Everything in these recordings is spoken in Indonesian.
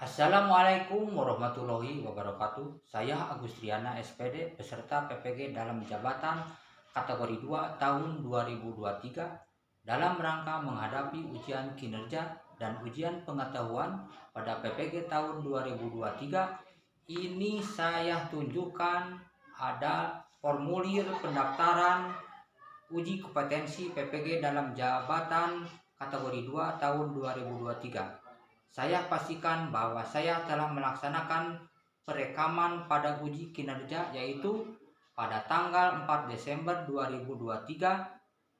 Assalamualaikum warahmatullahi wabarakatuh. Saya Agustriana SPD peserta PPG dalam jabatan kategori 2 tahun 2023 dalam rangka menghadapi ujian kinerja dan ujian pengetahuan pada PPG tahun 2023. Ini saya tunjukkan ada formulir pendaftaran uji kompetensi PPG dalam jabatan kategori 2 tahun 2023. Saya pastikan bahwa saya telah melaksanakan perekaman pada uji kinerja yaitu pada tanggal 4 Desember 2023.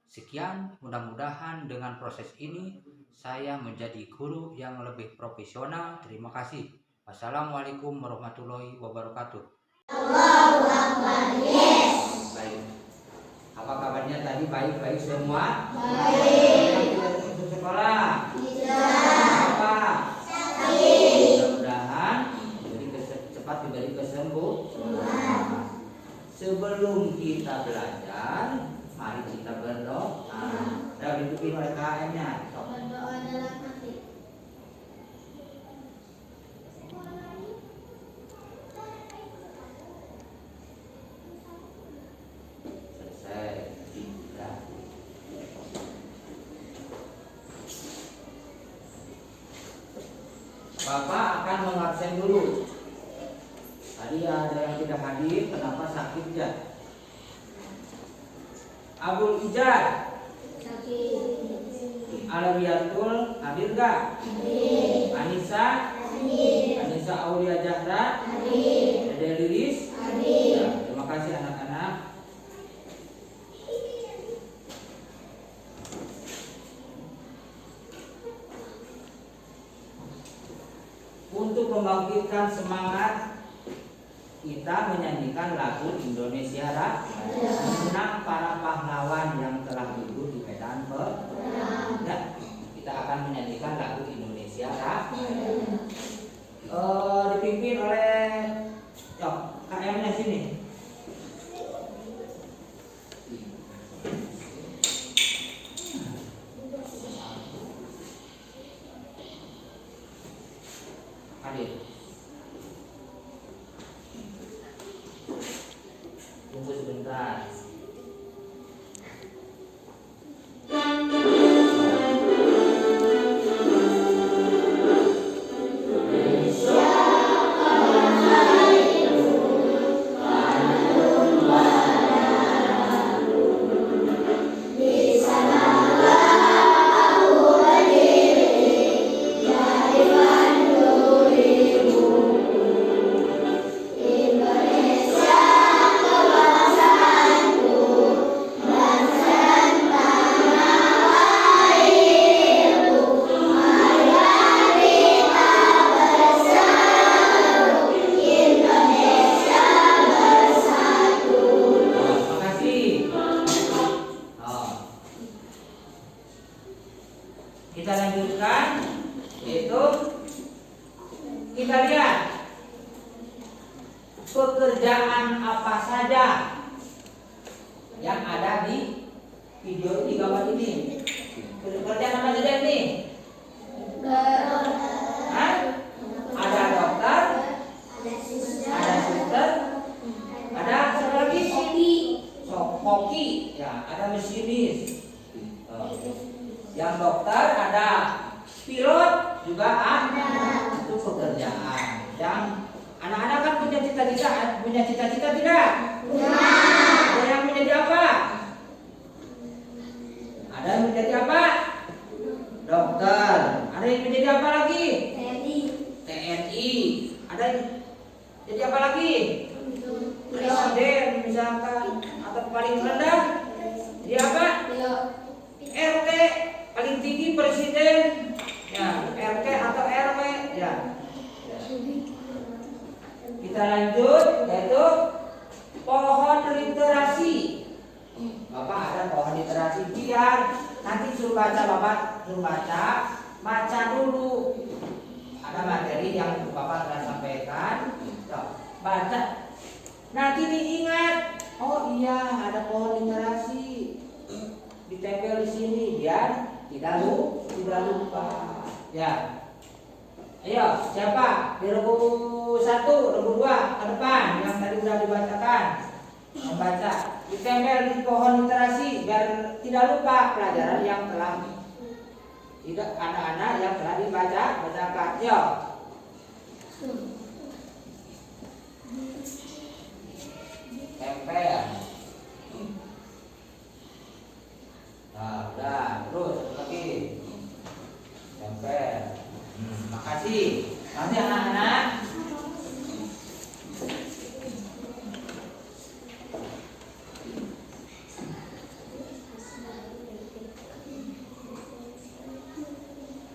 Sekian, mudah-mudahan dengan proses ini saya menjadi guru yang lebih profesional. Terima kasih. Wassalamualaikum warahmatullahi wabarakatuh. Allahu Akbar. Yes. Baik. Apa kabarnya tadi? Baik-baik semua? Baik. Yang tidak masuk sekolah? Tidak. Apa? Mudah-mudahan cepat diberi kesembuhan. Sebelum kita belajar, mari kita berdoa. Sudah dibikin oleh KM-nya. Berdoa dalam hati. Selesai. Sudah. Bapak akan mengabsen dulu. Tadi ada yang tidak hadir, kenapa sakit ya? Abul Ijad, Sakit. Alawiyatul, hadir gak? Hadir. Anissa, Hadir. Anissa Aulia Zahra, Hadir. Dede Lilis. Hadir. Ya, terima kasih anak-anak. Untuk membangkitkan semangat, kita menyanyikan lagu Indonesia Raya mengenang para pahlawan yang telah gugur di medan perang. Ya, kita akan menyanyikan lagu Indonesia Raya. Dipimpin oleh KM-nya sini. Hadir. Tunggu sebentar. Kita lanjutkan, yaitu kita lihat pekerjaan apa saja yang ada di video ini, gambar ini. Pekerjaan apa saja ini? Hah? Ada dokter, ada suster, ada siapa lagi? Koki, ya, ada masinis. Yang dokter ada, pilot juga ada. Itu pekerjaan. Yang anak-anak kan punya cita-cita tidak? Ada yang menjadi apa? Ada yang menjadi apa? Dokter. Ada yang menjadi apa lagi? TNI. Ada yang jadi apa lagi? Presiden misalkan, atau paling rendah jadi apa? RT. Paling tinggi presiden, ya, RT atau RW, ya. Kita lanjut, yaitu pohon literasi. Bapak ada pohon literasi, biar nanti suruh baca, Bapak suruh baca dulu. Ada materi yang Bapak telah sampaikan, baca. Nanti diingat, oh iya ada pohon literasi, ditempel di sini biar tidak lupa. Ya. Ayo, siapa? Di regu 1, regu 2 ke depan yang tadi sudah dibacakan. Membaca, ditempel di pohon literasi biar tidak lupa pelajaran yang telah tidak anak-anak yang telah bacakan. Yo. Tempel. Nah, udah, terus lagi. Tempel. Makasih. Nanti anak-anak.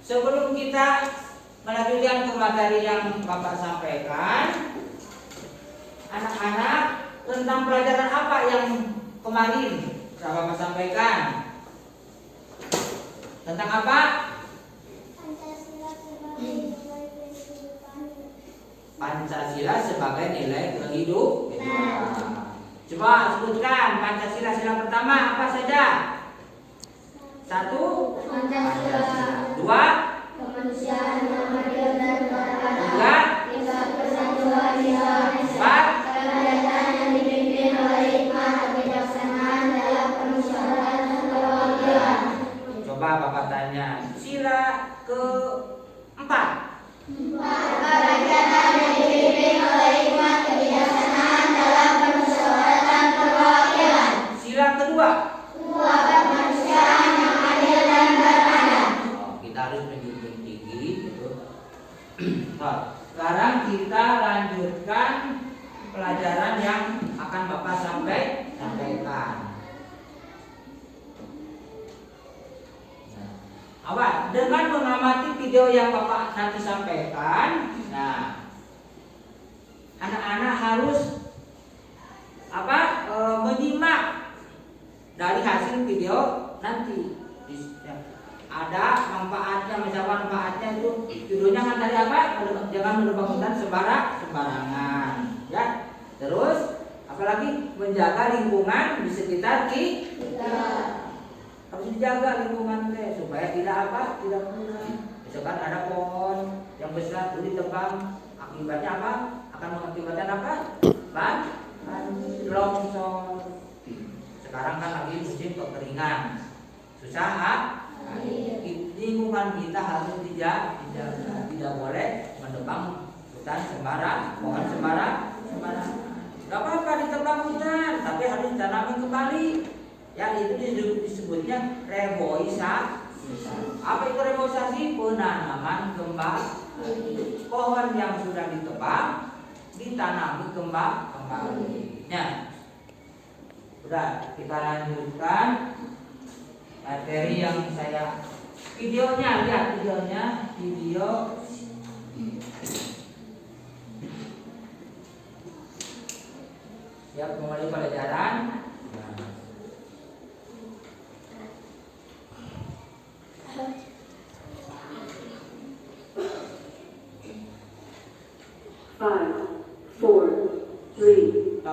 Sebelum kita melanjutkan ke materi yang Bapak sampaikan, anak-anak, tentang pelajaran apa yang kemarin telah Bapak sampaikan? Tentang apa? Pancasila sebagai nilai kehidupan. Coba sebutkan Pancasila sila pertama apa saja? 1. Pancasila. 2. Kemanusiaan yang adil dan beradab. 3. Tingkat persatuan Indonesia. 4. Kerakyatan yang dipimpin oleh hikmah kebijaksanaan dalam permusyawaratan dan perwakilan. Coba Bapak tanya, sila keempat. Kerakyatan yang dipimpin oleh hikmah kebijaksanaan dalam permusyawaratan perwakilan. Sila kedua. Kemanusiaan yang adil dan beradab. Kita harus menjunjung tinggi gitu. Sekarang kita lanjutkan pelajaran yang akan Bapak sampaikan. Nah, dengan mengamati video yang Bapak nanti sampaikan, nah, anak-anak harus menyimak dari hasil video nanti. Ada manfaatnya, misalkan manfaatnya itu videonya kan dari apa? Jangan menebak-nebak sembarangan, ya. Terus apalagi menjaga lingkungan di sekitar kita. Harus dijaga lingkungan supaya tidak punah. Misalkan ada pohon yang besar itu ditebang, akibatnya apa? Akan mengakibatkan apa? Longsor. Sekarang kan lagi musim kekeringan, susah lingkungan kita harus dijaga, tidak boleh menebang hutan sembarang, pohon sembarang. Gak apa-apa ditebang hutan, tapi harus ditanami kembali. Ya, itu disebutnya reboisasi. Apa itu reboisasi? Penanaman kembali. Pohon yang sudah ditebang ditanami kembali. Ya. Udah, kita lanjutkan materi yang saya videonya, lihat video siap mulai pelajaran.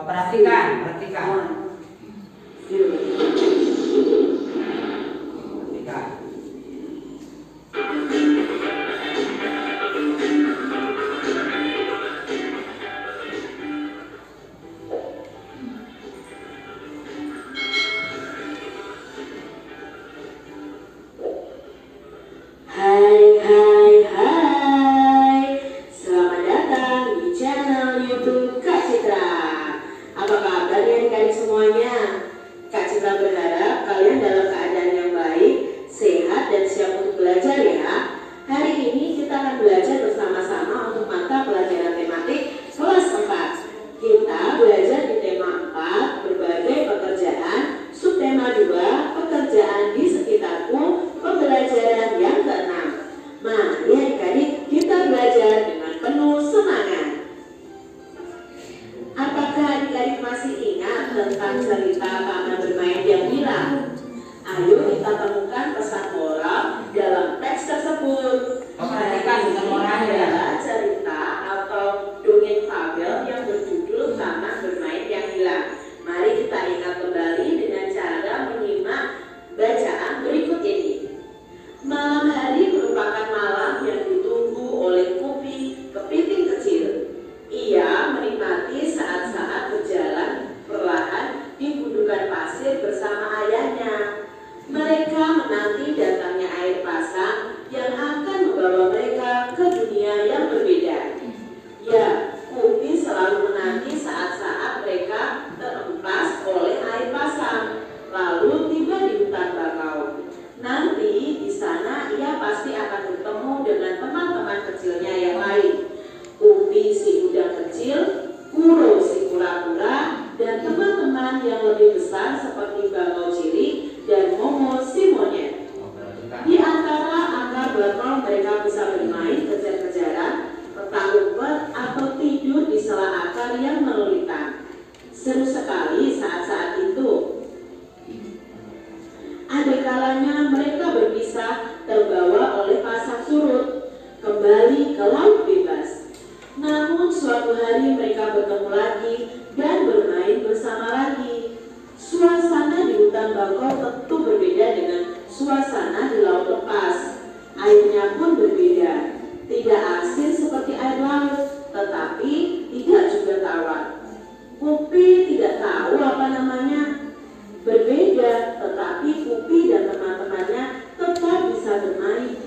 Perhatikan. Perhatikan. Selamat datang di channel YouTube Kak Citra. Apa kabar adik-adik semua? dunia yang berbeda. Ya, Upi selalu menanti saat-saat mereka terempas oleh air pasang, lalu tiba di hutan bakau. Nanti di sana ia pasti akan bertemu dengan teman-teman kecilnya yang lain. Upi si udang kecil, Kuro si kura-kura, dan teman-teman yang lebih besar seperti Bangau cilik dan Momo si monyet. Di antara akar bakau mereka bisa bermain kejar-kejaran, petak umpet, atau tidur di sela akar yang melulitang. Seru sekali saat-saat itu. Ada kalanya mereka berpisah terbawa oleh pasang surut, kembali ke laut bebas. Namun suatu hari mereka bertemu lagi dan bermain bersama lagi. Suasana di hutan bakau tentu berbeda dengan suasana di laut lepas. Airnya pun berbeda, tidak asin seperti air laut, tetapi tidak juga tawar. Upi tidak tahu apa namanya. Berbeda, tetapi Upi dan teman-temannya tetap bisa bermain.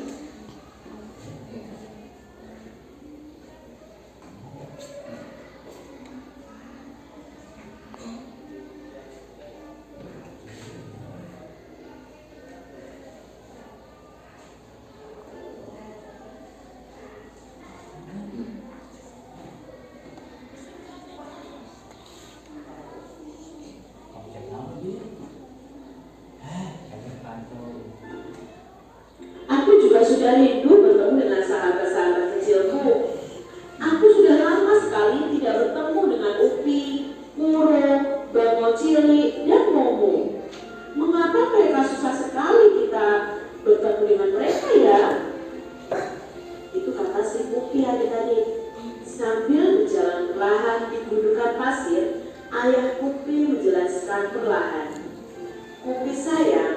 Aku juga sudah rindu bertemu dengan sahabat-sahabat kecilku. Aku sudah lama sekali tidak bertemu dengan Upi, Kuro, Bangau cilik, dan Momo. Mengapa mereka susah sekali kita bertemu dengan mereka ya? Itu kata si Upi adik-adik. Sambil berjalan perlahan di gundukan pasir, ayah Upi menjelaskan perlahan. Upi sayang,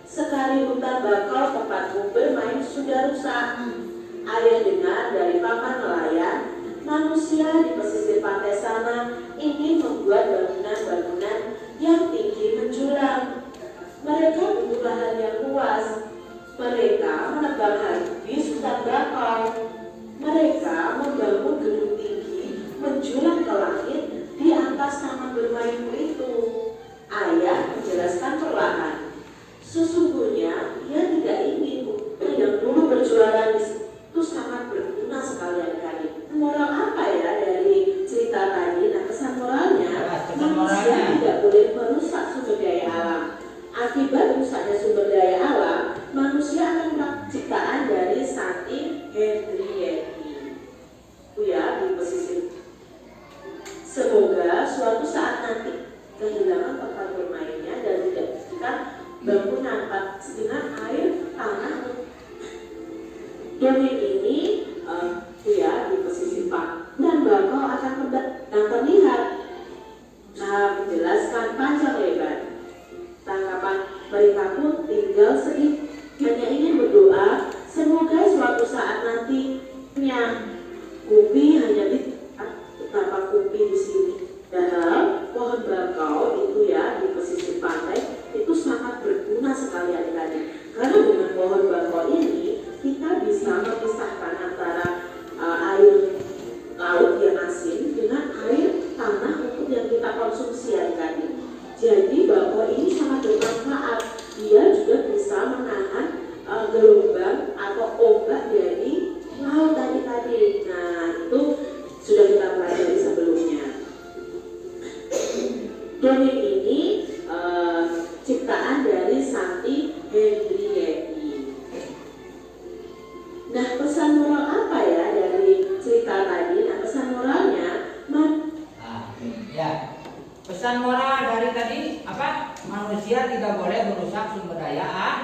sekali hutan bakau tempatmu bermain sudah rusak. Ayah dengar dari paman nelayan, manusia di pesisir pantai sana ingin membuat bangunan-bangunan yang tinggi menjulang. Mereka butuh lahan yang luas. Mereka menebang habis hutan bakau. Mereka membangun gedung tinggi menjulang ke langit di atas taman bermainmu itu. Ayah menjelaskan perlahan. Sesungguhnya ia tidak ingin yang dulu berjualan di situ sangat berguna sekali adik-adik. Moral apa ya dari cerita tadi? Nah, pesan moralnya, manusia tidak boleh merusak sumber daya alam. Akibat rusaknya sumber daya alam, manusia akan ciptaan dari Santi Hendriyetti. Ya, di pesisir. Semoga suatu saat nanti kehilangan tempat bermainnya dan tidak diberikan bangunan dengan air tanah. Dongeng ini di pesisir Pak dan bakau akan terlihat menjelaskan panjang lebar. Tanggapan mereka pun tinggal sedikit, hanya ingin berdoa semoga suatu saat nantinya Upi hanya betapa Upi di sini. Padahal pohon bakau itu ya di pesisir pantai itu sangat berguna sekali adik-adik. Karena dengan pohon bakau ini kita bisa memisahkan antara air laut yang asin dengan air tanah untuk yang kita konsumsi adik-adik. Jadi bakau ini sangat bermanfaat. Dia juga bisa menahan gelombang atau ombak dari laut adik-adik. Nah, itu sudah kita pelajari sebelumnya. Dongeng ini ciptaan dari Santi Hendriyetti. Nah, pesan moral apa ya dari cerita tadi? Nah, pesan moralnya pesan moral dari tadi apa? Manusia tidak boleh merusak sumber daya alam.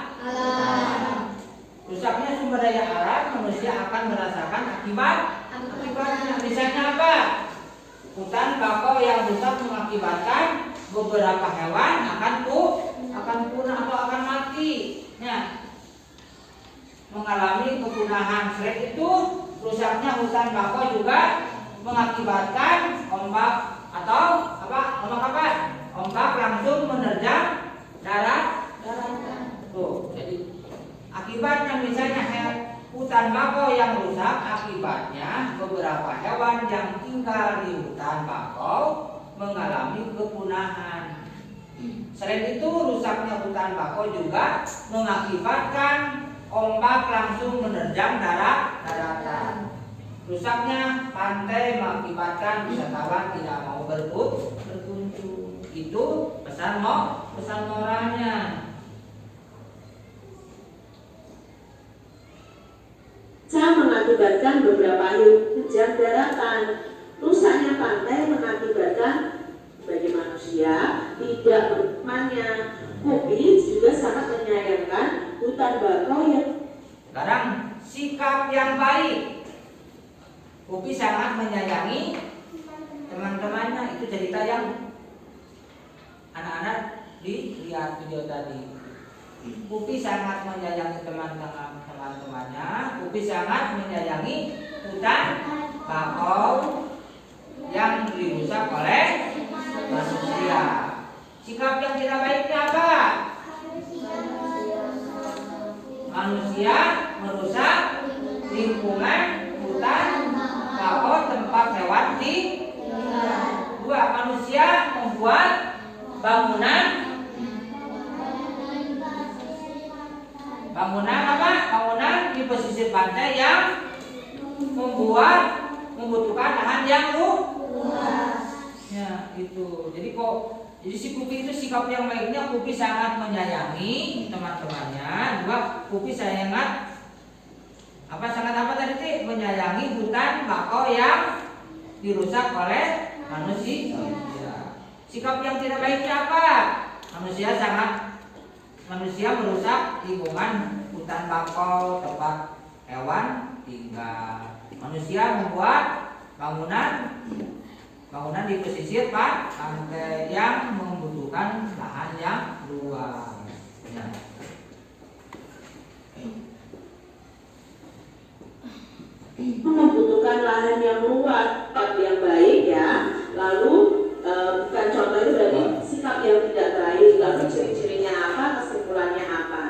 Rusaknya sumber daya alam, manusia akan merasakan akibatnya. Misalnya apa? Hutan bakau yang rusak mengakibatkan beberapa hewan akan punah atau akan mati. Nah, mengalami kepunahan. Selain itu, rusaknya hutan bakau juga mengakibatkan ombak atau ombak langsung menerjang daratan. Tuh, jadi akibatnya misalnya Hutan bakau yang rusak akibatnya beberapa hewan yang tinggal di hutan bakau mengalami kepunahan. Selain itu, rusaknya hutan bakau juga mengakibatkan ombak langsung menerjang daratan. Rusaknya pantai mengakibatkan wisatawan tidak mau berkunjung. Itu pesan moralnya. Mengakibatkan beberapa hiu kejang daratan. Rusaknya pantai mengakibatkan bagi manusia tidak bertemannya. Upi juga sangat menyayangkan hutan bakau yang Sekarang sikap yang baik. Upi sangat menyayangi teman-temannya. Itu cerita yang anak-anak dilihat video tadi. Upi sangat menyayangi teman-temannya. Upi sangat menyayangi hutan bakau yang dirusak oleh manusia. Sikap yang tidak baiknya apa? Manusia merusak lingkungan hutan bakau tempat hewan tinggal. 2. Manusia membuat bangunan di pesisir pantai yang membutuhkan lahan yang luas. Ya, itu. Jadi si Pupi itu sikap yang baiknya, Pupi sangat menyayangi teman-temannya. 2. Pupi sangat menyayangi hutan bakau yang dirusak oleh manusia. Sikap yang tidak baiknya apa? Manusia merusak lingkungan hutan bakau tempat hewan tinggal. Manusia membuat bangunan di pesisir pantai yang membutuhkan lahan yang luas. Ya. Membutuhkan lahan yang luas, sikap yang baik ya. Lalu bukan contoh itu berarti sikap yang tidak baik. Lalu ciri-cirinya apa? Kesimpulannya apa?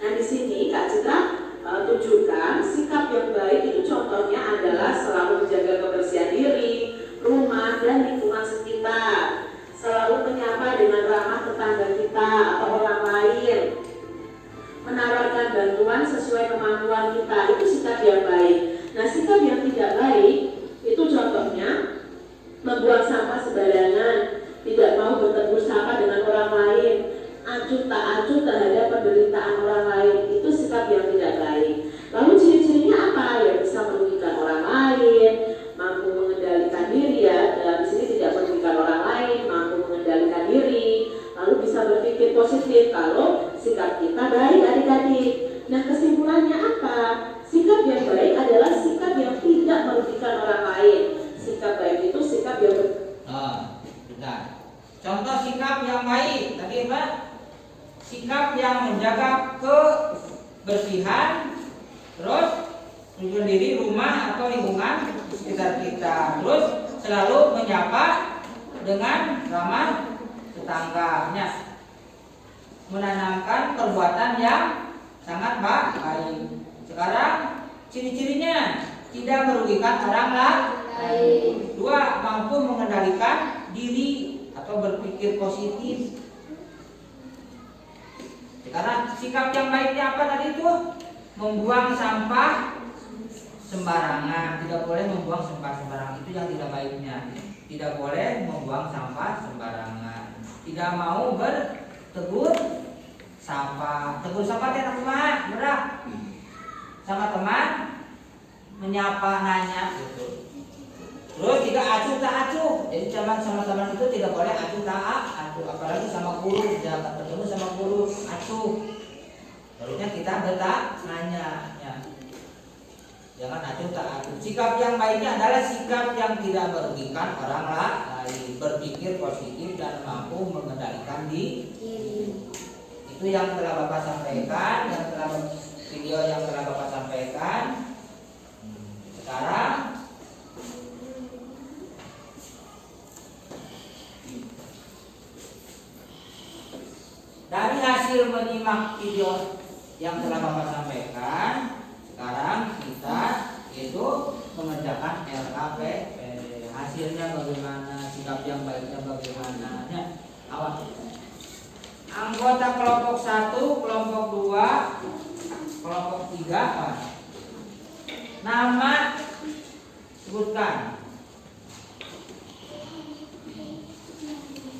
Nah di sini Kak Citra tunjukkan sikap yang baik itu contohnya adalah selalu menjaga kebersihan diri, rumah dan lingkungan sekitar, selalu menyapa dengan ramah tetangga kita atau orang lain, menawarkan bantuan sesuai kemampuan kita, itu sikap yang baik. Nah sikap yang tidak baik itu contohnya membuang sampah sembarangan, tidak mau bertegur sapa dengan orang lain, acuh tak acuh terhadap penderitaan orang lain, itu sikap yang tidak baik. Lalu ciri-cirinya apa? Ya bisa merugikan orang lain, mampu mengendalikan diri ya, dalam sini tidak merugikan orang lain, mampu mengendalikan diri, lalu bisa berpikir positif kalau sikap kita baik adik-adik. Nah kesimpulannya apa? Sikap yang baik adalah sikap yang tidak merugikan orang lain. Sikap baik itu sikap yang Benar. Contoh sikap yang baik tadi apa? Sikap yang menjaga kebersihan, terus tujuan diri, rumah atau lingkungan sekitar kita, terus selalu menyapa dengan ramah tetangganya, menanamkan perbuatan yang sangat baik. Sekarang ciri-cirinya tidak merugikan orang lain. 2. Mampu mengendalikan diri atau berpikir positif. Sekarang sikap yang baiknya apa tadi itu? Membuang sampah sembarangan. Tidak boleh membuang sampah sembarangan. Itu yang tidak baiknya. Tidak boleh membuang sampah sembarangan. Tidak mau bertegur sapa. Tegur sapa tidak teman, berat. Sama teman menyapa, nanya gitu. Terus tidak acuh tak acuh. Jadi sama teman itu tidak boleh acuh tak acuh, apalagi sama guru. Jangan ketemu sama guru acuh. Harusnya kita nanya ya. Jangan acuh tak acuh. Sikap yang baiknya adalah sikap yang tidak merugikan orang lain, berpikir positif dan mampu mengendalikan diri. Itu yang telah Bapak sampaikan, video yang telah Bapak sampaikan. Sekarang dari hasil menyimak video yang telah Bapak sampaikan, sekarang itu mengerjakan LKPP. Hasilnya bagaimana, sikap yang baiknya bagaimana, ya. Awas. Anggota kelompok 1, kelompok 2, kelompok 3, awas. Nama sebutkan.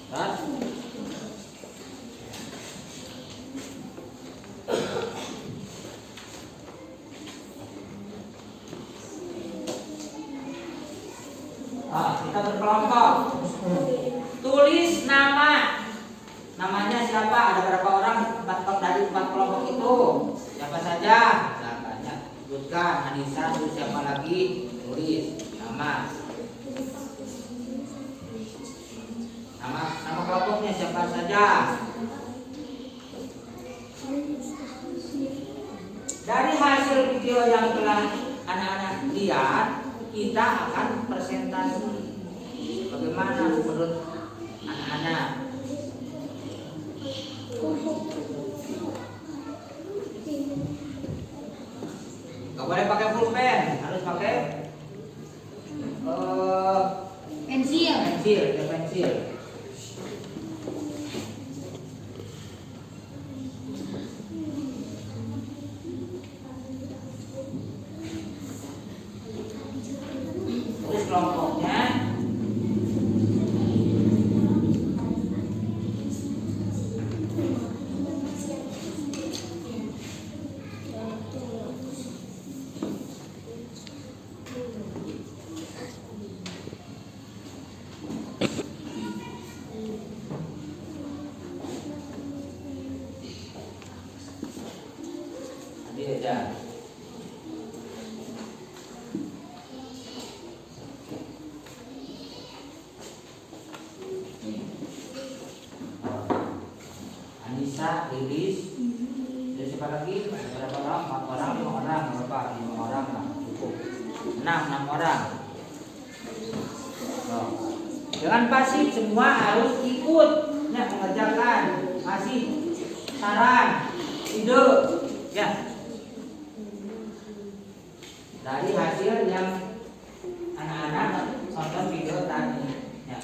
Ras. Kita berkelompok. Tulis nama. Namanya siapa? Ada berapa orang dari 4 kelompok itu? Siapa saja? Banyak. Sebutkan. Anissa, terus siapa lagi? Tulis nama. Nama kelompoknya siapa saja? Dari hasil video yang telah anak-anak lihat, kita akan presentasi bagaimana menurut anak-anak. Gak boleh pakai pulpen, harus pakai pensil. Terus kelompoknya. Aja. Anissa, Lilis, dan siapa lagi? Berapa orang? 4 orang, 5 orang, berapa? 5 orang lah, cukup. 6 orang. Dengan pasif semua harus ikut, ya, mengerjakan. Masih saran, ide, ya. Dari hasil yang anak-anak nonton video tadi, ya.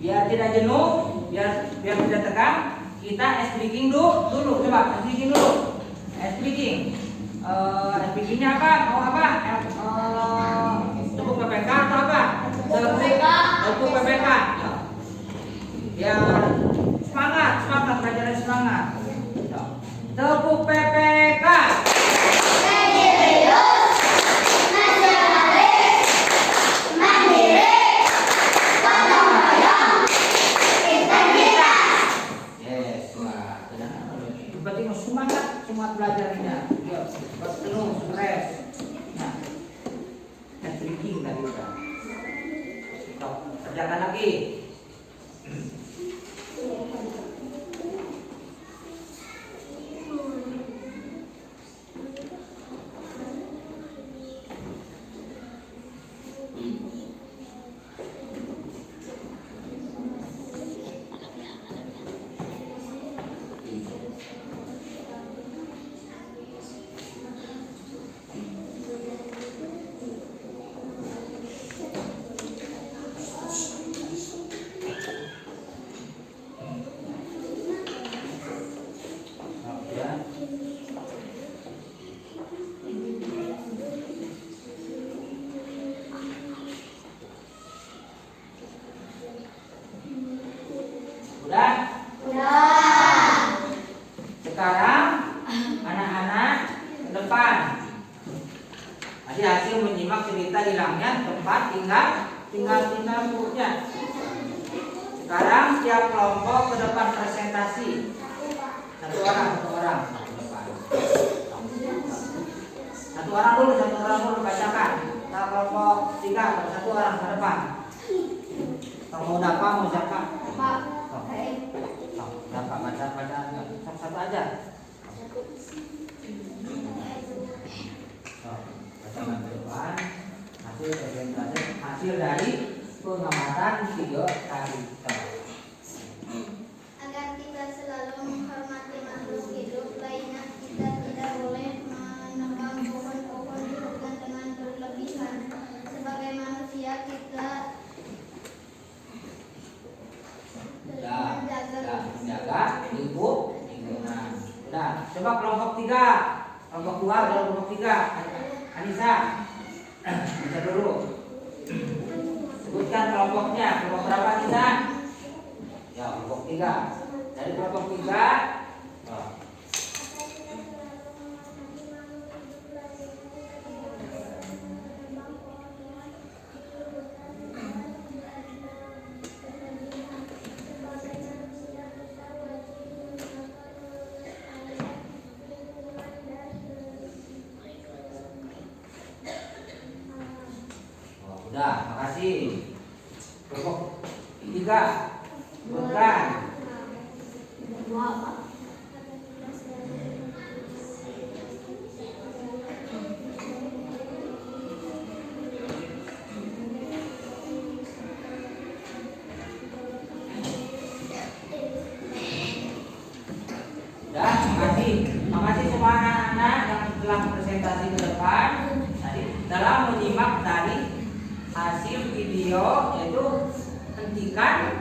Biar tidak jenuh, biar tidak tegang, kita ice breaking dulu. Coba ice breaking dulu. Ice breaking. Ice breakingnya apa? Mau apa? Tepuk PPK atau apa? Tepuk PPK. Biar semangat belajarnya semangat. Tepuk PPK. Semangat belajarnya, penuh stres. Nah, speaking tadi udah. Kerjakan lagi. Udah. Sekarang anak-anak ke depan. Tadi hasil menyimak cerita hilangnya tempat tinggal tinggal bukunya. Sekarang tiap kelompok ke depan presentasi. Satu orang ke depan. Satu orang dulu bacakan. Kita kelompok 3, satu orang ke depan. Mau apa, mau siapa? Dapat baca satu aja. Bacakan ke depan. Hasil presentasi, hasil dari pengamatan video tadi. Agar kita selalu menghormati makhluk hidup lainnya, kita tidak boleh menebang pohon-pohon di hutan dengan berlebihan. Sebagai manusia kita menjaga lingkungan. Udah, coba kelompok 3, kelompok 2 dan kelompok 3. Anissa, baca dulu. Sebutkan kelompoknya, kelompok berapa Anissa? Ya, kelompok 3. Dari kelompok 3. Udah, makasih. Kelompok 3, sebutkan. Udah, makasih semua anak-anak yang telah presentasi ke depan. Tadi dalam menyimak dari hasil video, yaitu hentikan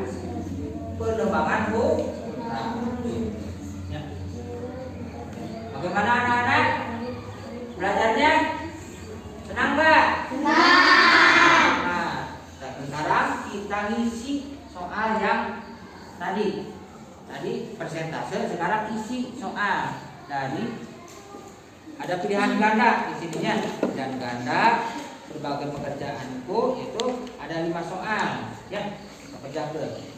penebangan hutan. Ya. Bagaimana anak-anak? Belajarnya senang nggak? Senang. Nah, sekarang kita ngisi soal yang tadi persentase. Sekarang isi soal dari ada pilihan ganda di sininya, dan ganda berbagai pekerjaanku itu ada 5 soal ya. Kita kerjakan.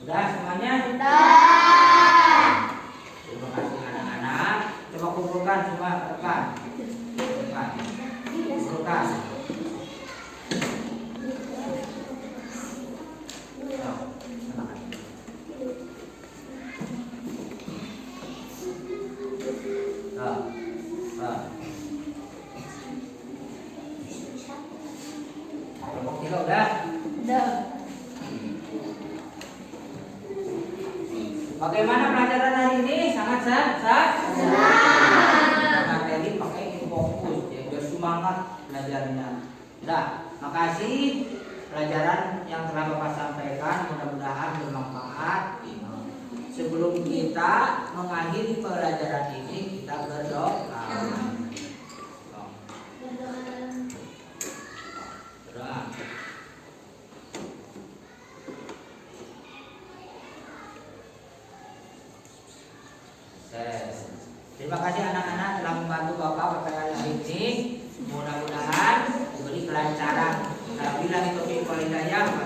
Udah semuanya? Udah. Terima kasih anak-anak. Coba kumpulkan semua ke depan. Kumpulkan. Kelompok 3 udah? Udah. Bagaimana pelajaran hari ini? Sangat materi pakai fokus ya, biar semangat belajarnya. Nah, makasih pelajaran yang telah Bapak sampaikan, mudah-mudahan bermanfaat. Sebelum kita mengakhiri pelajaran ini, kita berdoa. Terima kasih anak-anak telah membantu Bapak pada hari ini. Mudah-mudahan diberi kelancaran. Bila itu walhidayah.